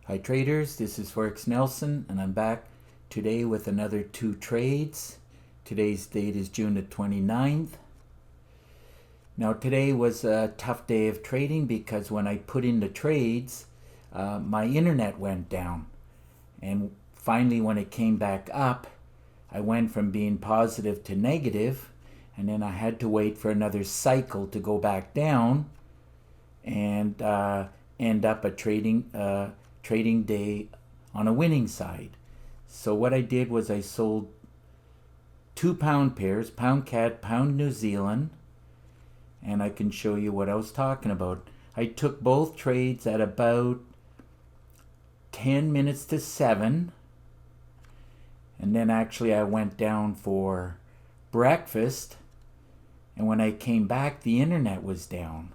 Hi traders, this is Forex Nelson and I'm back today with another 2 trades. Today's date is June the 29th. Now today was a tough day of trading because when I put in the trades, my internet went down. And finally when it came back up, I went from being positive to negative, and then I had to wait for another cycle to go back down and end up a trading day on a winning side. So what I did was I sold 2 pound pairs, pound CAD, pound New Zealand, and I can show you what I was talking about. I took both trades at about 10 minutes to 7, and then actually I went down for breakfast, and when I came back the internet was down.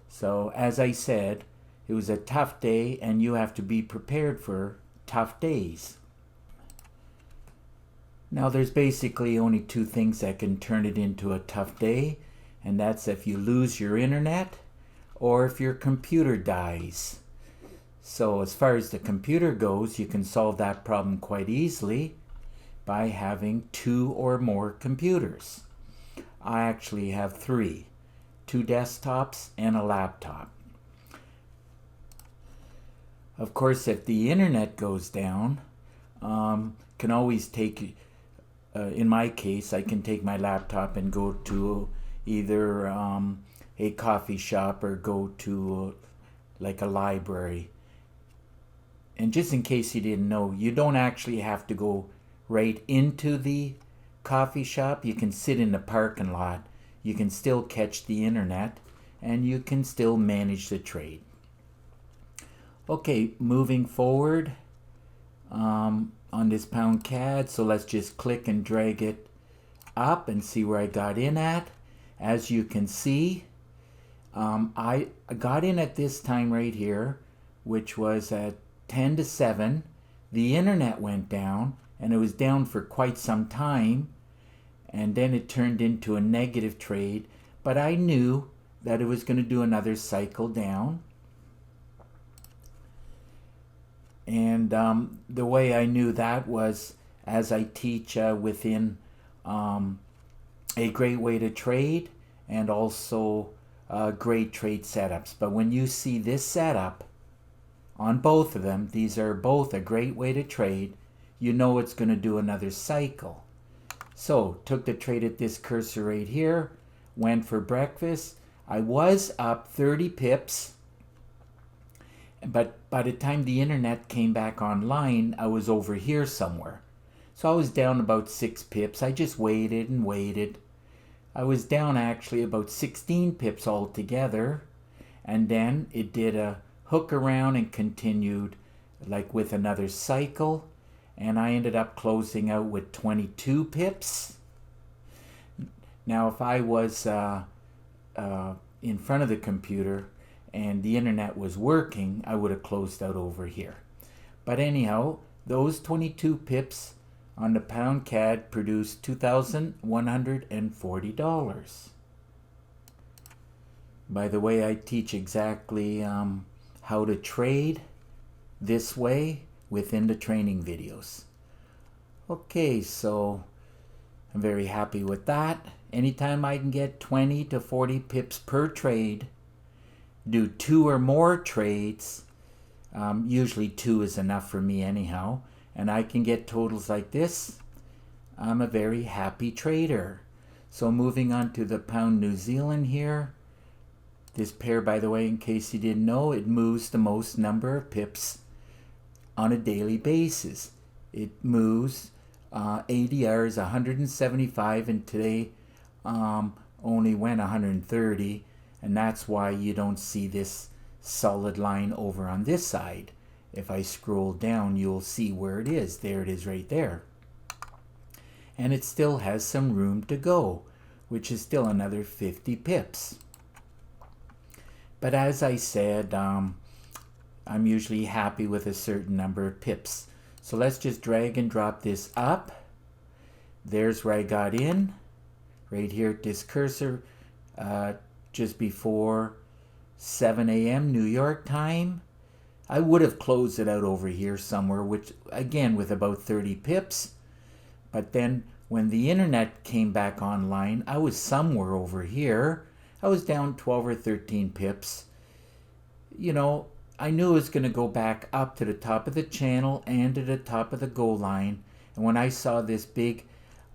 So as I said, it was a tough day, and you have to be prepared for tough days. Now there's basically only 2 things that can turn it into a tough day, and that's if you lose your internet or if your computer dies. So as far as the computer goes, you can solve that problem quite easily by having 2 or more computers. I actually have 3, 2 desktops and a laptop. Of course, if the internet goes down, can always take, in my case, I can take my laptop and go to either a coffee shop or go to like a library. And just in case you didn't know, you don't actually have to go right into the coffee shop. You can sit in the parking lot. You can still catch the internet, and you can still manage the trade. Okay, moving forward on this pound CAD, so let's just click and drag it up and see where I got in at. As you can see, I got in at this time right here, which was at 10 to 7. The internet went down, and it was down for quite some time, and then it turned into a negative trade, but I knew that it was going to do another cycle down. And the way I knew that was, as I teach within a great way to trade and also great trade setups. But when you see this setup on both of them, these are both a great way to trade, you know it's going to do another cycle. So took the trade at this cursor right here, went for breakfast. I was up 30 pips. But by the time the internet came back online, I was over here somewhere. So I was down about 6 pips. I just waited and waited. I was down actually about 16 pips altogether. And then it did a hook around and continued like with another cycle. And I ended up closing out with 22 pips. Now if I was in front of the computer and the internet was working, I would have closed out over here. But anyhow, those 22 pips on the pound CAD produced $2,140. By the way, I teach exactly how to trade this way within the training videos. Okay, so I'm very happy with that. Anytime I can get 20 to 40 pips per trade, do 2 or more trades, usually 2 is enough for me anyhow, and I can get totals like this, I'm a very happy trader. So moving on to the pound New Zealand here, this pair, by the way, in case you didn't know, it moves the most number of pips on a daily basis. It moves ADR is 175, and today only went 130. And that's why you don't see this solid line over on this side. If I scroll down, you'll see where it is. There it is right there. And it still has some room to go, which is still another 50 pips. But as I said, I'm usually happy with a certain number of pips. So let's just drag and drop this up. There's where I got in, right here at this cursor. Just before 7 a.m. New York time. I would have closed it out over here somewhere, which again with about 30 pips. But then when the internet came back online, I was somewhere over here. I was down 12 or 13 pips. You know, I knew it was going to go back up to the top of the channel and to the top of the goal line. And when I saw this big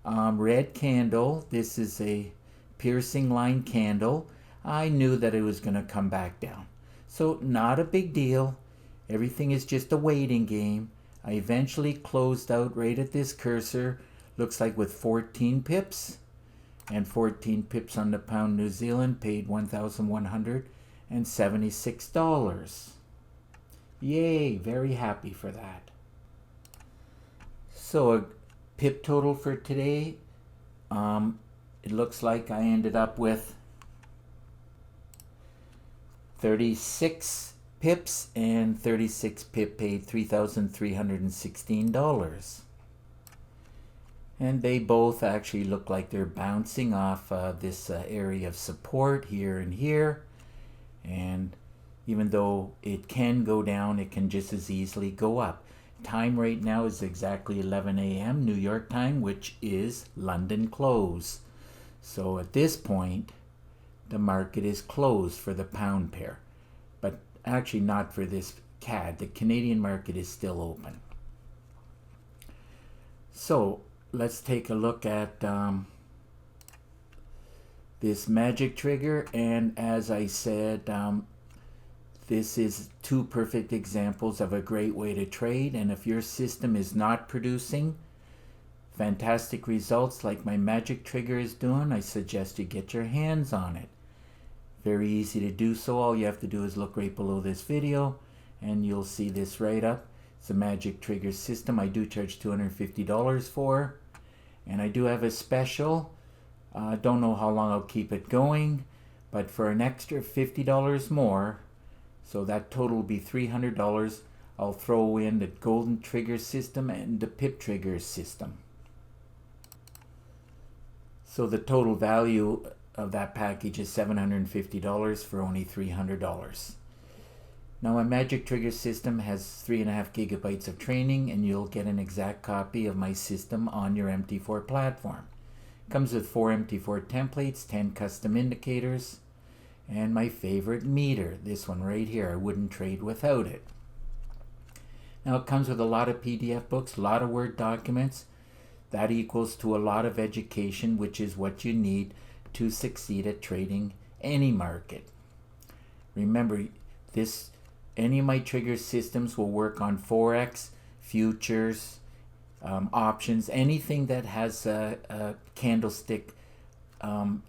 red candle, this is a piercing line candle, I knew that it was going to come back down. So not a big deal. Everything is just a waiting game. I eventually closed out right at this cursor, looks like with 14 pips. And 14 pips on the pound New Zealand paid $1,176. Yay, very happy for that. So a pip total for today, it looks like I ended up with 36 pips, and 36 pip paid $3,316. And they both actually look like they're bouncing off this area of support here and here. And even though it can go down, it can just as easily go up. Time right now is exactly 11 a.m. New York time, which is London close. So at this point, the market is closed for the pound pair. But actually not for this CAD. The Canadian market is still open. So let's take a look at this magic trigger. And as I said, this is two perfect examples of a great way to trade. And if your system is not producing fantastic results like my magic trigger is doing, I suggest you get your hands on it. Very easy to do so. All you have to do is look right below this video and you'll see this right up. It's a magic trigger system. I do charge $250 for, and I do have a special. Don't know how long I'll keep it going, but for an extra $50 more, so that total will be $300, I'll throw in the golden trigger system and the pip trigger system. So the total value of that package is $750 for only $300. Now my magic trigger system has 3.5 gigabytes of training, and you'll get an exact copy of my system on your MT4 platform. Comes with 4 MT4 templates, 10 custom indicators, and my favorite meter, this one right here. I wouldn't trade without it. Now it comes with a lot of PDF books, a lot of Word documents. That equals to a lot of education, which is what you need to succeed at trading any market. Remember, any of my trigger systems will work on Forex, futures, options, anything that has a candlestick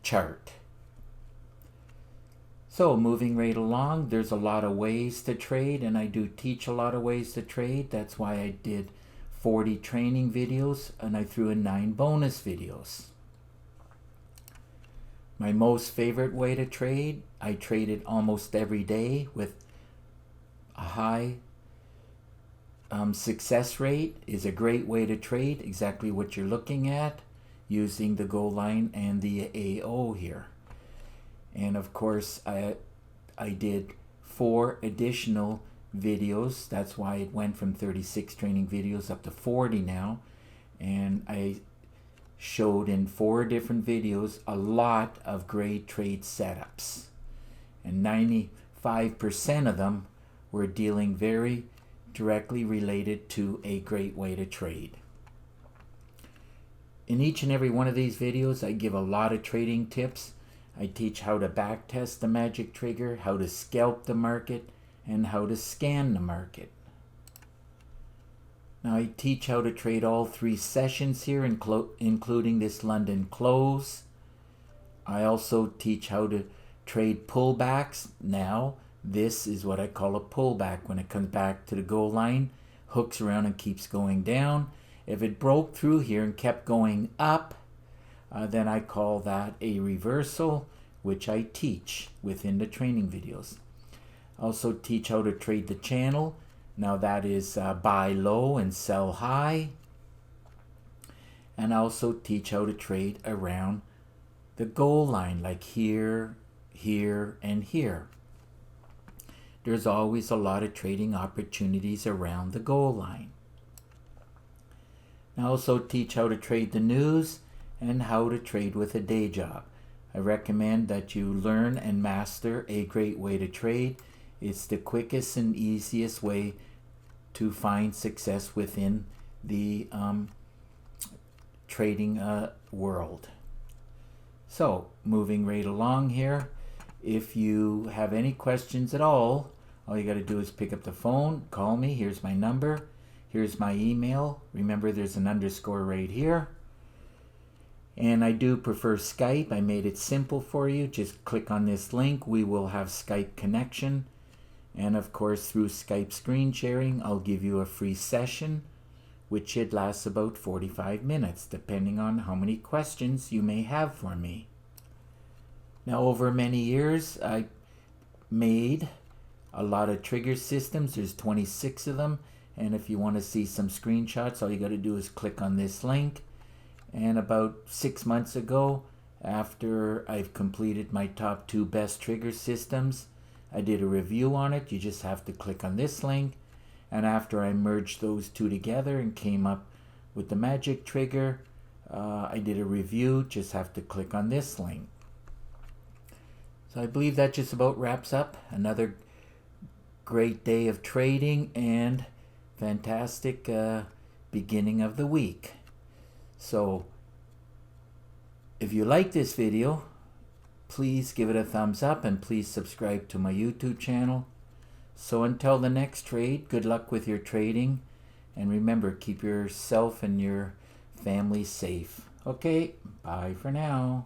chart. So moving right along, there's a lot of ways to trade, and I do teach a lot of ways to trade. That's why I did 40 training videos and I threw in 9 bonus videos. My most favorite way to trade, I trade it almost every day with a high success rate, is a great way to trade, exactly what you're looking at, using the goal line and the AO here. And of course, I did 4 additional videos. That's why it went from 36 training videos up to 40 now. And I showed in 4 different videos a lot of great trade setups. And 95% of them were dealing very directly related to a great way to trade. In each and every one of these videos, I give a lot of trading tips. I teach how to backtest the magic trigger, how to scalp the market, and how to scan the market. Now I teach how to trade all 3 sessions here, including this London close. I also teach how to trade pullbacks. Now, this is what I call a pullback. When it comes back to the goal line, hooks around and keeps going down. If it broke through here and kept going up, then I call that a reversal, which I teach within the training videos. I also teach how to trade the channel. Now that is buy low and sell high. And I also teach how to trade around the goal line, like here, here, and here. there's always a lot of trading opportunities around the goal line. I also teach how to trade the news and how to trade with a day job. I recommend that you learn and master a great way to trade. It's the quickest and easiest way to find success within the trading world. So, moving right along here, if you have any questions at all you got to do is pick up the phone, call me. Here's my number. Here's my email. Remember, there's an underscore right here. And I do prefer Skype. I made it simple for you. Just click on this link. We will have Skype connection. And of course, through Skype screen sharing, I'll give you a free session, which should last about 45 minutes, depending on how many questions you may have for me. Now, over many years, I made a lot of trigger systems. There's 26 of them. And if you want to see some screenshots, all you got to do is click on this link. And about 6 months ago, after I've completed my top 2 best trigger systems, I did a review on it. You just have to click on this link. And after I merged those 2 together and came up with the magic trigger, I did a review. Just have to click on this link. So I believe that just about wraps up another great day of trading and fantastic beginning of the week. So if you like this video, please give it a thumbs up and please subscribe to my YouTube channel. So until the next trade, good luck with your trading, and remember, keep yourself and your family safe. Okay, bye for now.